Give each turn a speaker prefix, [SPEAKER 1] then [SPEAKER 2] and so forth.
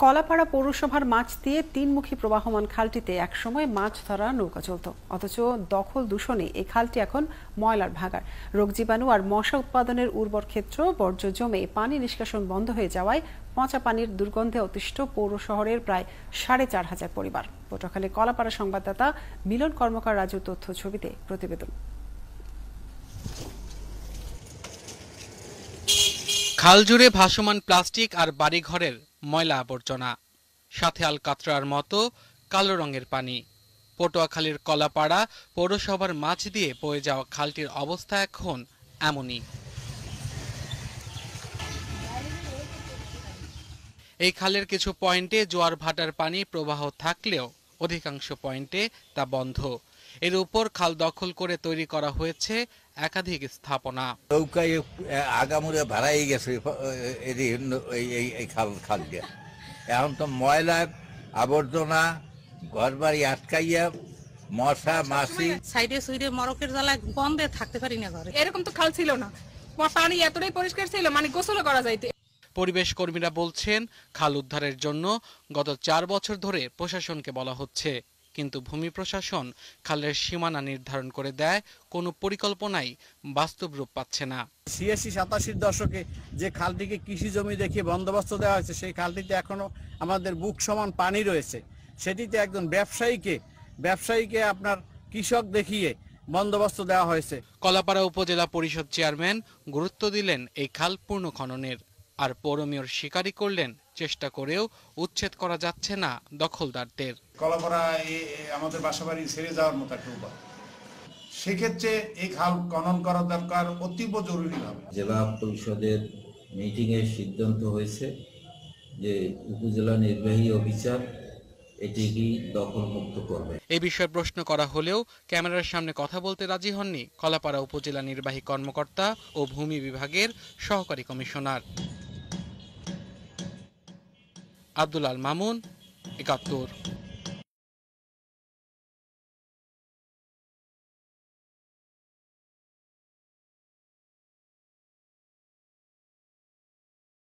[SPEAKER 1] কলাপাড়া পৌরসভার মাছ দিয়ে তিনমুখী প্রবাহমান খালটিতে একসময় মাছ ধরা নৌকা চলত, অথচ দখল দূষণে এই খালটি এখন ময়লার ভাগাড়। রোগ জীবাণু আর মশা উৎপাদনের উর্বর ক্ষেত্র বর্জ্য জমে পানি নিষ্কাশন বন্ধ হয়ে যাওয়ায় পচা পানির দুর্গন্ধে অতিষ্ঠ পৌর শহরের প্রায় ৪,৫০০ পরিবার। পটুয়াখালী কলাপাড়া সংবাদদাতা মিলন কর্মকার রাজুর তথ্য ছবিতে প্রতিবেদন।
[SPEAKER 2] খাল জুড়ে ভাসমান প্লাস্টিক আর বাড়িঘরের ময়লা আবর্জনা, সাথে আলকাতরার মতো কালো রঙের পানি। পটুয়াখালীর কলাপাড়া পৌরসভার মাছ দিয়ে বয়ে যাওয়া খালটির অবস্থা এখন এমনই। এই খালের কিছু পয়েন্টে জোয়ার ভাটার পানি প্রবাহ থাকলেও অধিকাংশ পয়েন্টে তা বন্ধ। এর উপর খাল দখল করে তৈরি করা হয়েছে একাধিক স্থাপনা।
[SPEAKER 3] নৌকায় আগামুড়ে ভাড়াই গেছে এই খাল দিয়ে। এখন তো ময়লা আবর্জনা ঘরবাড়ি আটকাইয়া মশা মাছি।
[SPEAKER 4] সাইডে সুইডে মরকের জ্বালায় গন্ধে থাকতে পারি না ঘরে।
[SPEAKER 5] এরকম তো খাল ছিল না, পানি এতটাই পরিষ্কার ছিল মানে গোসল করা যাইতে।
[SPEAKER 2] পরিবেশ কর্মীরা বলছেন, খাল উদ্ধারের জন্য গত ৪ বছর ধরে প্রশাসনকে বলা হচ্ছে, কিন্তু ভূমি প্রশাসন খালের সীমানা নির্ধারণ করে দেয়, কোনো পরিকল্পনাই বাস্তব রূপ পাচ্ছে না।
[SPEAKER 6] ৮৬-৮৭ দশকে যে খালটিকে কৃষি জমি দেখিয়ে বন্দোবস্ত দেওয়া হয়েছে, সেই খালটিতে এখনো আমাদের বুক সমান পানি রয়েছে। সেটিতে একজন ব্যবসায়ীকে আপনার কৃষক দেখিয়ে বন্দোবস্ত দেওয়া হয়েছে।
[SPEAKER 2] কলাপাড়া উপজেলা পরিষদ চেয়ারম্যান গুরুত্ব দিলেন এই খাল পূর্ণ খননের, আর পৌর মেয়র স্বীকারই করলেন চেষ্টা করেও উচ্ছেদ করা যাচ্ছে না দখলদারদের।
[SPEAKER 7] কলাপাড়া আমাদের বাসাবাড়ি ছেড়ে যাওয়ার মতো একটা উপায়, সেক্ষেত্রে এই খাল খনন করা দরকার অতীব জরুরিভাবে।
[SPEAKER 8] জেলা পরিষদের মিটিংয়ে সিদ্ধান্ত হয়েছে যে উপজেলা নির্বাহী অফিসার এটিকে দখলমুক্ত করবে।
[SPEAKER 2] এই বিষয়ে প্রশ্ন করা হলেও ক্যামেরার সামনে কথা বলতে রাজি হননি কলাপাড়া উপজেলা নির্বাহী কর্মকর্তা ও ভূমি বিভাগের সহকারী কমিশনার। আব্দুল আল মামুন, ৭১।